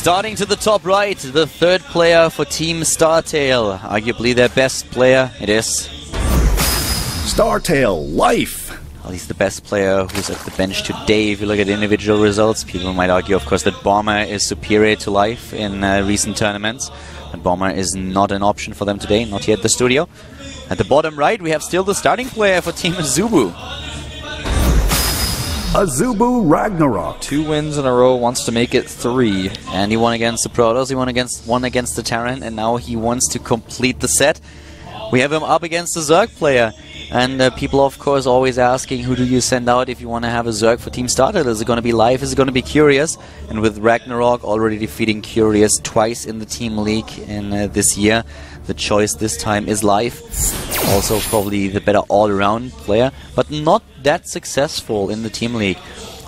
Starting to the top right, the third player for Team StarTale. Arguably their best player, it is. StarTale, Life. Well, he's the best player who's at the bench today. If you look at individual results, people might argue, of course, that Bomber is superior to Life in recent tournaments. But Bomber is not an option for them today, not here at the studio. At the bottom right, we have still the starting player for Team AZUBU. AZUBU Ragnarok. 2 wins in a row, wants to make it 3. And he won against the Protoss, he won against the Terran, and now he wants to complete the set. We have him up against the Zerg player. And people, of course, always asking, who do you send out if you want to have a Zerg for Team StarTale? Is it going to be Life? Is it going to be Curious? And with Ragnarok already defeating Curious twice in the Team League in this year, the choice this time is Life. Also probably the better all-around player, but not that successful in the Team League.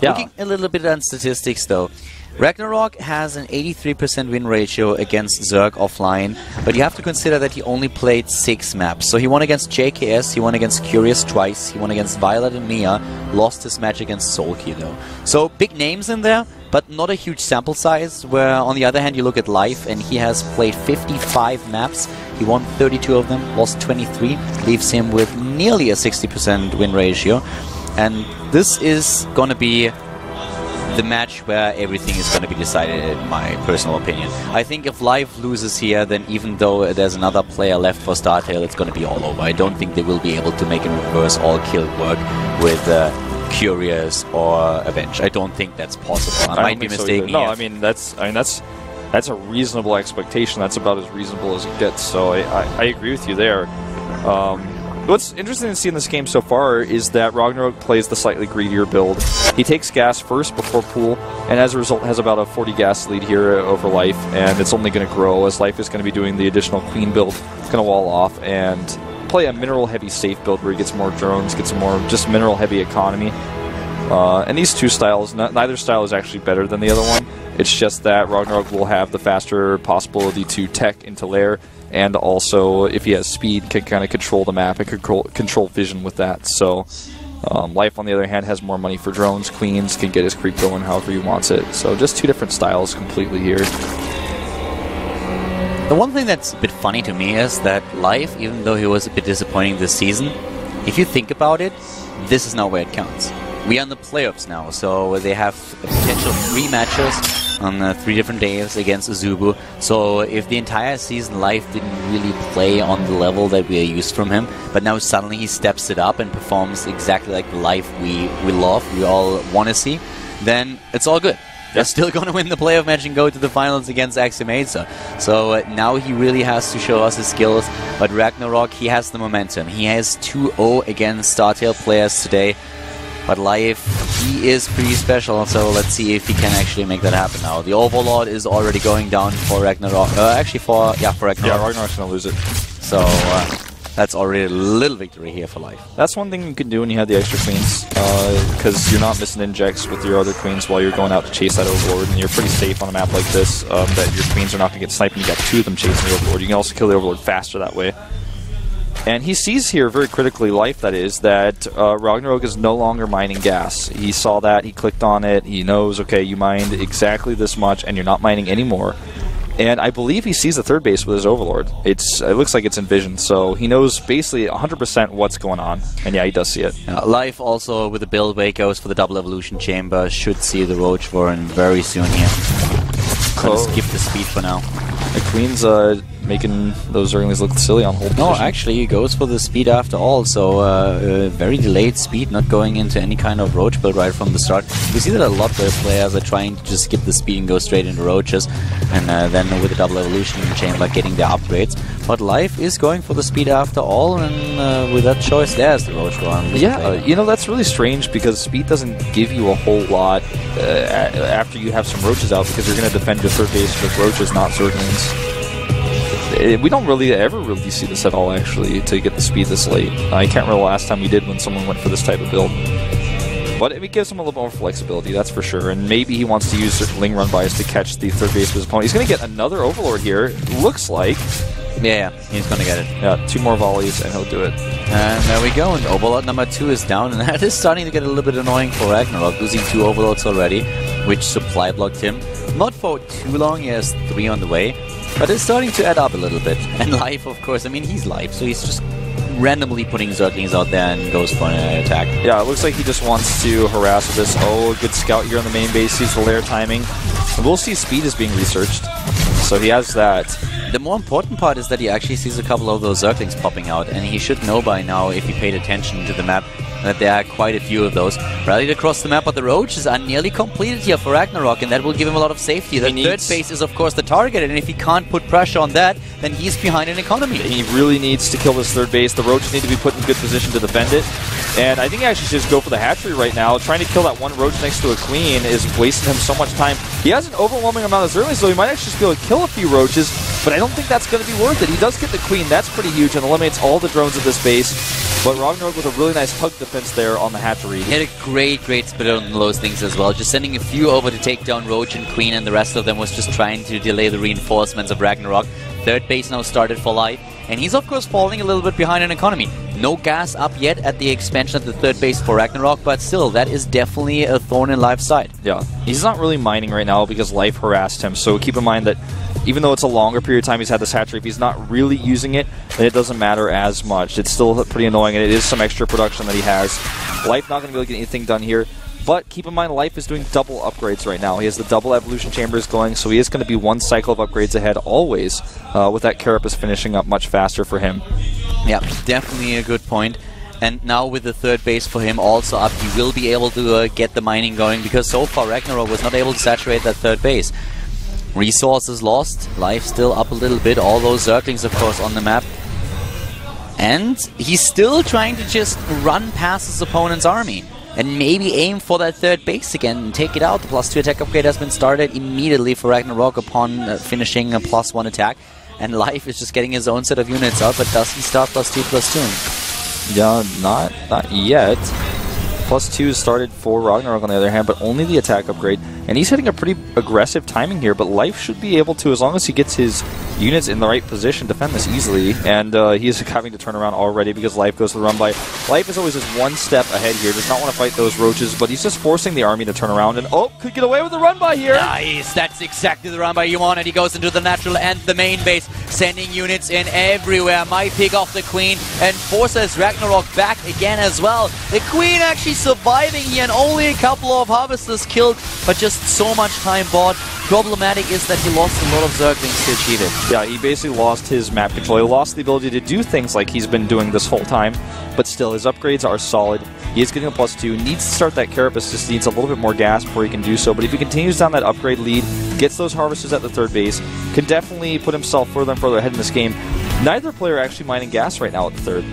Yeah. Looking a little bit at statistics, though. Ragnarok has an 83% win ratio against Zerg offline, but you have to consider that he only played 6 maps. So he won against JKS, he won against Curious twice, he won against Violet and Mia, lost his match against Soulkey though. So big names in there, but not a huge sample size, where on the other hand you look at Life and he has played 55 maps, he won 32 of them, lost 23, leaves him with nearly a 60% win ratio. And this is going to be the match where everything is going to be decided, in my personal opinion. I think if Life loses here, then even though there's another player left for StarTale, it's going to be all over. I don't think they will be able to make a reverse all-kill work with Curious or Avenge. I don't think that's possible. I might be mistaken. No, I mean that's a reasonable expectation. That's about as reasonable as it gets. So I agree with you there. What's interesting to see in this game so far is that Ragnarok plays the slightly greedier build. He takes gas first before pool, and as a result has about a 40 gas lead here over Life, and it's only going to grow as Life is going to be doing the additional Queen build. It's going to wall off and play a mineral-heavy safe build where he gets more drones, gets more just mineral-heavy economy. And these two styles, neither style is actually better than the other one. It's just that Ragnarok will have the faster possibility to tech into lair, and also, if he has speed, can kind of control the map and control vision with that. So, Life, on the other hand, has more money for drones. Queens can get his creep going however he wants it. So, just 2 different styles completely here. The one thing that's a bit funny to me is that Life, even though he was a bit disappointing this season, if you think about it, this is not where it counts. We are in the playoffs now, so they have a potential 3 matches on 3 different days against AZUBU. So if the entire season Life didn't really play on the level that we are used from him, but now suddenly he steps it up and performs exactly like the Life we love, we all want to see, then it's all good. They're still going to win the playoff match and go to the finals against Aximeza. So now he really has to show us his skills. But Ragnarok, he has the momentum. He has 2-0 against StarTale players today. But Life, he is pretty special, so let's see if he can actually make that happen now. The Overlord is already going down for Ragnarok. Actually, for Ragnarok. Yeah, Ragnarok's going to lose it. So that's already a little victory here for Life. That's one thing you can do when you have the extra queens, because you're not missing injects with your other queens while you're going out to chase that Overlord, and you're pretty safe on a map like this, that your queens are not going to get sniped, and you got 2 of them chasing the Overlord. You can also kill the Overlord faster that way. And he sees here, very critically, Life that is, that Ragnarok is no longer mining gas. He saw that, he clicked on it, he knows, okay, you mined exactly this much, and you're not mining anymore. And I believe he sees the 3rd base with his Overlord. It looks like it's in vision, so he knows basically 100% what's going on. And yeah, he does see it. Life also, with the build way, goes for the double evolution chamber, should see the Roach Warren very soon here. Gonna skip the speed for now. The Queen's making those Zerglings look silly on hold No, position. actually, he goes for the speed after all, so very delayed speed, not going into any kind of Roach build right from the start. We see that a lot where players are trying to just skip the speed and go straight into Roaches, and then with the double evolution chamber getting their upgrades. But Life is going for the speed after all, and with that choice, there's the Roach Warren. Yeah, you know, that's really strange, because speed doesn't give you a whole lot after you have some Roaches out, because you're going to defend your 3rd base with Roaches, not Zerglings. We don't ever really see this at all, actually, to get the speed this late. I can't remember the last time we did when someone went for this type of build. But it gives him a little more flexibility, that's for sure. And maybe he wants to use Ling Run Bias to catch the 3rd base of his opponent. He's going to get another Overlord here, looks like. Yeah, he's going to get it. Yeah, 2 more volleys and he'll do it. And there we go, and Overlord number 2 is down, and that is starting to get a little bit annoying for Ragnarok, losing 2 Overlords already. which supply blocked him. Not for too long, he has 3 on the way, but it's starting to add up a little bit. And Life, of course, I mean, he's Life, so he's just randomly putting Zerglings out there and goes for an attack. Yeah, it looks like he just wants to harass with this. Oh, a good scout here on the main base, sees the lair timing. And we'll see speed is being researched, so he has that. The more important part is that he actually sees a couple of those Zerglings popping out, and he should know by now, if he paid attention to the map, that there are quite a few of those rallied across the map, but the roaches are nearly completed here for Ragnarok, and that will give him a lot of safety. The third base is, of course, the target, and if he can't put pressure on that, then he's behind in economy. He really needs to kill this third base. The roaches need to be put in good position to defend it, and I think he actually should just go for the hatchery right now. Trying to kill that one roach next to a queen is wasting him so much time. He has an overwhelming amount of Zerglings, so he might actually just be able to kill a few roaches, but I don't think that's going to be worth it. He does get the queen, that's pretty huge, and eliminates all the drones of this base. But Ragnarok with a really nice hug defense there on the hatchery. He had a great split on those things as well. Just sending a few over to take down Roach and Queen, and the rest of them was just trying to delay the reinforcements of Ragnarok. Third base now started for Life, and he's of course falling a little bit behind in economy. No gas up yet at the expansion of the third base for Ragnarok, but still, that is definitely a thorn in Life's side. Yeah, he's not really mining right now because Life harassed him, so keep in mind that even though it's a longer period of time he's had this hatchery, if he's not really using it, then it doesn't matter as much. It's still pretty annoying, and it is some extra production that he has. Life not going to be able to get anything done here, but keep in mind Life is doing double upgrades right now. He has the double evolution chambers going, so he is going to be one cycle of upgrades ahead always, with that Carapace finishing up much faster for him. Yeah, definitely a good point. And now with the third base for him also up, he will be able to get the mining going, because so far Ragnarok was not able to saturate that third base. Resources lost, Life still up a little bit, all those Zerglings of course on the map. And he's still trying to just run past his opponent's army and maybe aim for that third base again and take it out. The +2 attack upgrade has been started immediately for Ragnarok upon finishing a +1 attack. And Life is just getting his own set of units out, but does he start +2/+2? Yeah, not yet. +2 started for Ragnarok on the other hand, but only the attack upgrade. And he's hitting a pretty aggressive timing here, but Life should be able to, as long as he gets his units in the right position, defend this easily. And he's having to turn around already because Life goes to the run by. Life is always just one step ahead here, does not want to fight those roaches, but he's just forcing the army to turn around. And oh, could get away with the run by here. Nice, that's exactly the run by you wanted. He goes into the natural and the main base, sending units in everywhere. Might pick off the queen and forces Ragnarok back again as well. The queen actually surviving here, and only a couple of harvesters killed, but just so much time bought. Problematic is that he lost a lot of Zerglings to achieve it. Yeah, he basically lost his map control. He lost the ability to do things like he's been doing this whole time, but still, his upgrades are solid. He is getting a +2, needs to start that Carapace, just needs a little bit more gas before he can do so, but if he continues down that upgrade lead, gets those harvesters at the third base, can definitely put himself further and further ahead in this game. Neither player actually mining gas right now at the third.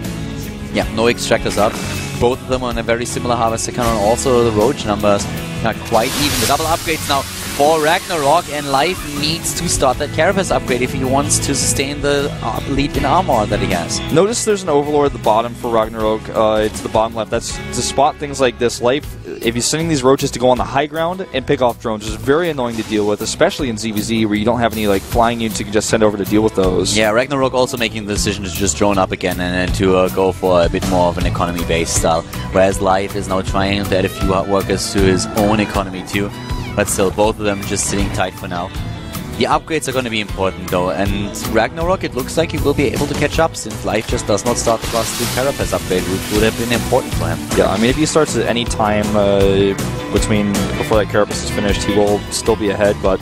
Yeah, no extractors up. Both of them on a very similar harvester count, and also the roach numbers are quite even. The double upgrades now for Ragnarok, and Life needs to start that Carapace upgrade if he wants to sustain the lead in armor that he has. Notice there's an Overlord at the bottom for Ragnarok. It's the bottom left. That's to spot things like this. Life, if he's sending these roaches to go on the high ground and pick off drones, is very annoying to deal with, especially in ZVZ where you don't have any like flying units you can just send over to deal with those. Yeah, Ragnarok also making the decision to just drone up again and to go for a bit more of an economy-based style, whereas Life is now trying to add a few workers to his own economy too. But still, both of them just sitting tight for now. The upgrades are going to be important though, and Ragnarok, it looks like he will be able to catch up since Life just does not start the +2 Carapace upgrade, which would have been important for him. Yeah, I mean, if he starts at any time before that Carapace is finished, he will still be ahead, but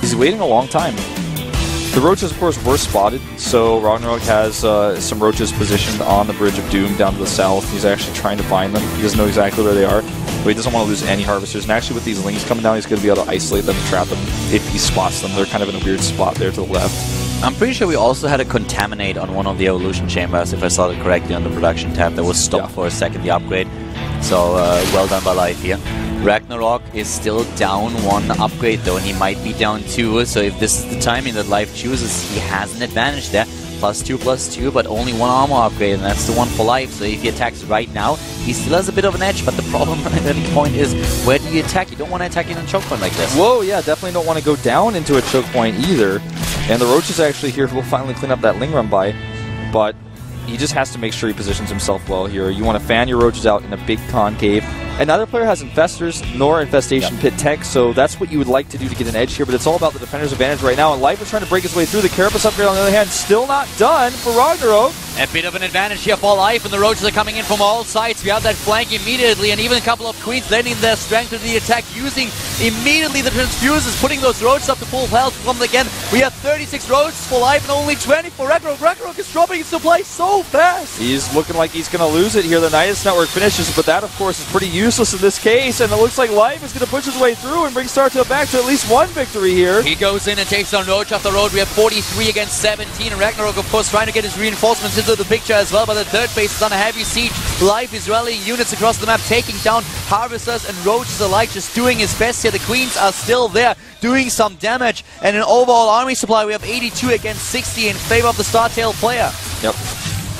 he's waiting a long time. The roaches, of course, were spotted, so Ragnarok has some roaches positioned on the Bridge of Doom down to the south. He's actually trying to find them. He doesn't know exactly where they are, but he doesn't want to lose any harvesters. And actually, with these lings coming down, he's going to be able to isolate them and trap them if he spots them. They're kind of in a weird spot there to the left. I'm pretty sure we also had a Contaminate on one of the evolution chambers, if I saw it correctly on the production tab. That was stopped for a second, the upgrade. So, well done by Life here. Ragnarok is still down 1 upgrade though, and he might be down 2, so if this is the timing that Life chooses, he has an advantage there. +2/+2, but only 1 armor upgrade, and that's the one for Life, so if he attacks right now, he still has a bit of an edge, but the problem at any point is, where do you attack? You don't want to attack in a choke point like this. Whoa, yeah, definitely don't want to go down into a choke point either, and the roaches actually here will finally clean up that ling run by, but he just has to make sure he positions himself well here. You want to fan your roaches out in a big concave, and neither player has Infestors nor Infestation Pit tech, so that's what you would like to do to get an edge here, but it's all about the defender's advantage right now, and Life is trying to break his way through. The Carapace upgrade, on the other hand, still not done for Ragnarok. A bit of an advantage here for Life, and the Roaches are coming in from all sides. We have that flank immediately, and even a couple of Queens lending their strength to the attack, using immediately the Transfuses, putting those Roaches up to full health. From again, we have 36 Roaches for Life and only 20 for Ragnarok. Ragnarok is dropping his supply so fast. He's looking like he's going to lose it here. The Nidus Network finishes, but that, of course, is pretty useless in this case, and it looks like Life is going to push his way through and bring StarTale back to at least one victory here. He goes in and takes down Roach after Roach. We have 43 against 17, and Ragnarok, of course, trying to get his reinforcements into the picture as well, but the third base is on a heavy siege. Life is rallying units across the map, taking down Harvesters and Roaches alike, just doing his best here. The Queens are still there, doing some damage, and in overall army supply, we have 82 against 60 in favor of the StarTale player. Yep.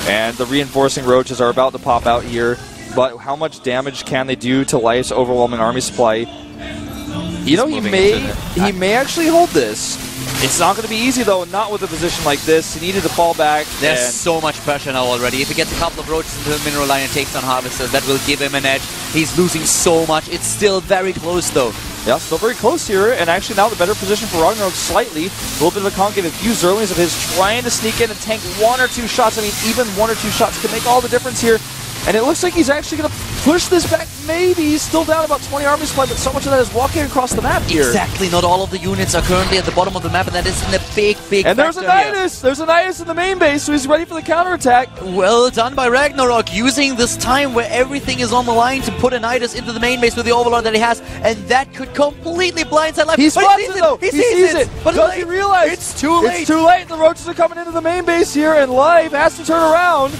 And the reinforcing Roaches are about to pop out here, but how much damage can they do to Life's overwhelming army supply? You know, he may actually hold this. It's not going to be easy, though, not with a position like this. He needed to fall back. There's so much pressure now already. If he gets a couple of Roaches into the mineral line and takes on Harvesters, that will give him an edge. He's losing so much. It's still very close, though. Yeah, still very close here, and actually now the better position for Ragnarok slightly. A little bit of a concave, a few Zerlings of his trying to sneak in and tank one or two shots. I mean, even one or two shots can make all the difference here. And it looks like he's actually going to push this back. Maybe he's still down about 20 army supply, but so much of that is walking across the map here. Exactly. Not all of the units are currently at the bottom of the map, and that is in a big And there's a Nidus! There's a Nidus in the main base, so he's ready for the counterattack. Well done by Ragnarok, using this time where everything is on the line to put a Nidus into the main base with the Overlord that he has, and that could completely blindside Life. He spots it, though! He sees it! But does he realize? It's too late! It's too late! The Roaches are coming into the main base here, and Life has to turn around.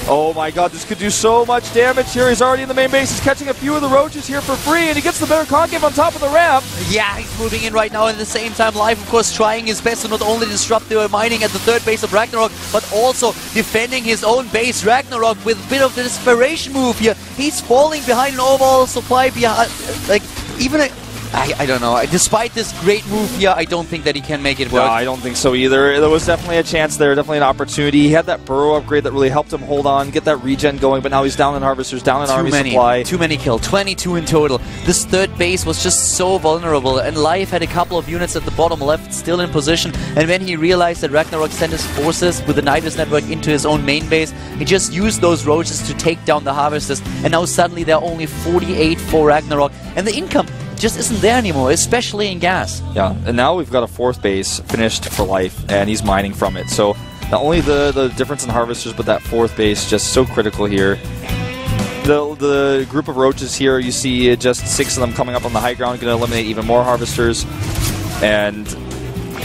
Oh my god, this could do so much damage here. He's already in the main base. He's catching a few of the Roaches here for free, and he gets the better concave on top of the ramp. Yeah, he's moving in right now. At the same time, Life, of course, trying his best to not only disrupt the mining at the third base of Ragnarok, but also defending his own base. Ragnarok with a bit of the desperation move here. He's falling behind an overall supply behind, like, even a... I don't know. Despite this great move here, I don't think that he can make it work. No, I don't think so either. There was definitely a chance there, definitely an opportunity. He had that burrow upgrade that really helped him hold on, get that regen going, but now he's down in Harvesters, down in army supply. Too many kills, 22 in total. This third base was just so vulnerable, and Life had a couple of units at the bottom left still in position, and when he realized that Ragnarok sent his forces with the Nidus Network into his own main base, he just used those Roaches to take down the Harvesters, and now suddenly there are only 48 for Ragnarok, and the income just isn't there anymore, especially in gas. Yeah, and now we've got a fourth base finished for Life, and he's mining from it. So not only the difference in Harvesters, but that fourth base just so critical here. The group of Roaches here, you see just 6 of them coming up on the high ground, going to eliminate even more Harvesters. And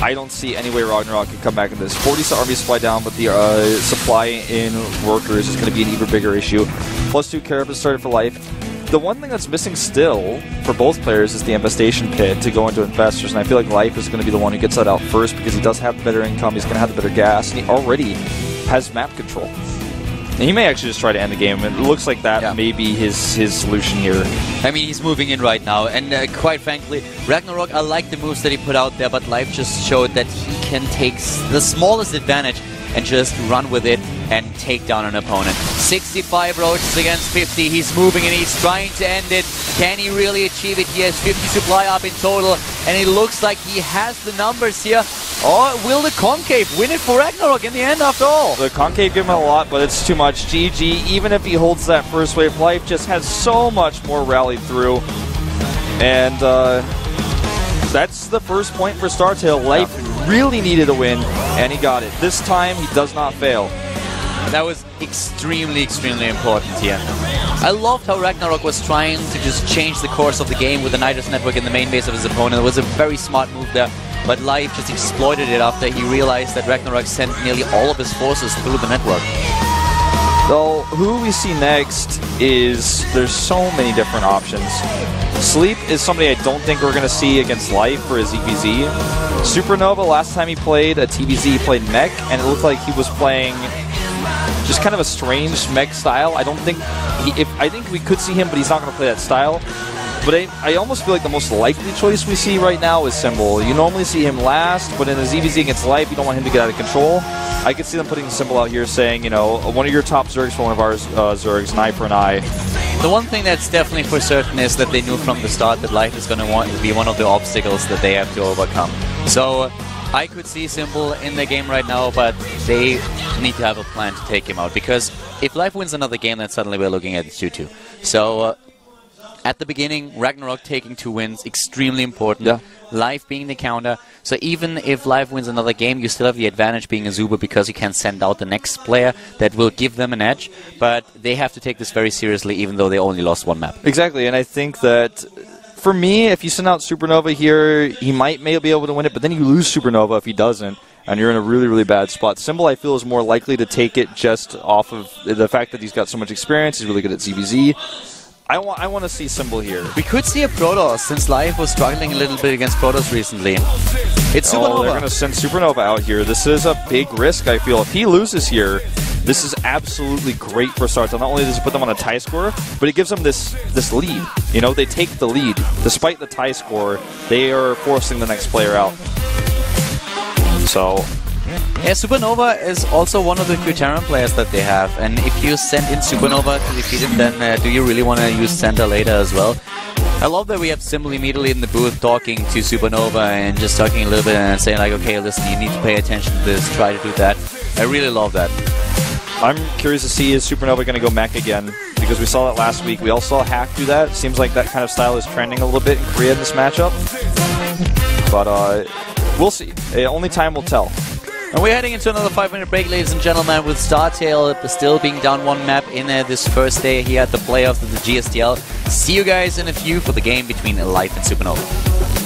I don't see any way Ragnarok can come back in this. 40 army supply down, but the supply in workers is going to be an even bigger issue. +2 Carapace started for Life. The one thing that's missing still for both players is the Infestation Pit to go into Infestors, and I feel like Life is going to be the one who gets that out first because he does have the better income, he's going to have the better gas, and he already has map control. And he may actually just try to end the game. It looks like that may be his solution here. I mean, he's moving in right now, and quite frankly, Ragnarok, I like the moves that he put out there, but Life just showed that he can take the smallest advantage and just run with it and take down an opponent. 65 Roaches against 50. He's moving and he's trying to end it. Can he really achieve it? He has 50 supply up in total, and it looks like he has the numbers here. Or will the Concave win it for Ragnarok in the end after all? The Concave gave him a lot, but it's too much. GG, even if he holds that first wave, Life just has so much more rallied through. And that's the first point for StarTale. Life really needed a win, and he got it. This time, he does not fail. That was extremely, extremely important here. I loved how Ragnarok was trying to just change the course of the game with the Nidus Network in the main base of his opponent. It was a very smart move there, but Life just exploited it after he realized that Ragnarok sent nearly all of his forces through the network. So, who we see next is, there's so many different options. Sleep is somebody I don't think we're going to see against Life for his EVZ. Supernova, last time he played a TVZ, he played mech, and it looked like he was playing just kind of a strange mech style. I don't think I think we could see him, but he's not going to play that style. But I almost feel like the most likely choice we see right now is Symbol. You normally see him last, but in his EVZ against Life, you don't want him to get out of control. I could see them putting Symbol out here saying, you know, one of your top Zergs for one of our Zergs, an eye for an eye. The one thing that's definitely for certain is that they knew from the start that life is going to be one of the obstacles that they have to overcome. So I could see Symbol in the game right now, but they need to have a plan to take him out. Because if life wins another game, then suddenly we're looking at 2-2. So at the beginning, Ragnarok taking 2 wins, extremely important. Yeah. Life being the counter. So even if Life wins another game, you still have the advantage being AZUBU because you can send out the next player that will give them an edge. But they have to take this very seriously, even though they only lost 1 map. Exactly, and I think that for me, if you send out Supernova here, he might be able to win it, but then you lose Supernova if he doesn't, and you're in a really, really bad spot. Symbol, I feel, is more likely to take it just off of the fact that he's got so much experience. He's really good at ZVZ. I want to see Symbol here. We could see a Protoss, since Life was struggling a little bit against Protoss recently. It's Supernova. Oh, they're going to send Supernova out here. This is a big risk, I feel. If he loses here, this is absolutely great for StarTale. Not only does it put them on a tie score, but it gives them this lead. You know, they take the lead. Despite the tie score, they are forcing the next player out. So yeah, Supernova is also one of the few Terran players that they have, and if you send in Supernova to defeat him, then do you really want to use Santa later as well? I love that we have Symbol immediately in the booth talking to Supernova and just talking a little bit and saying like, okay, listen, you need to pay attention to this, try to do that. I really love that. I'm curious to see, is Supernova going to go mech again? Because we saw that last week. We all saw Hack do that. Seems like that kind of style is trending a little bit in Korea in this matchup. But we'll see. Only time will tell. And we're heading into another 5-minute break, ladies and gentlemen, with StarTale still being down 1 map in this first day here at the playoffs of the GSTL. See you guys in a few for the game between Life and Supernova.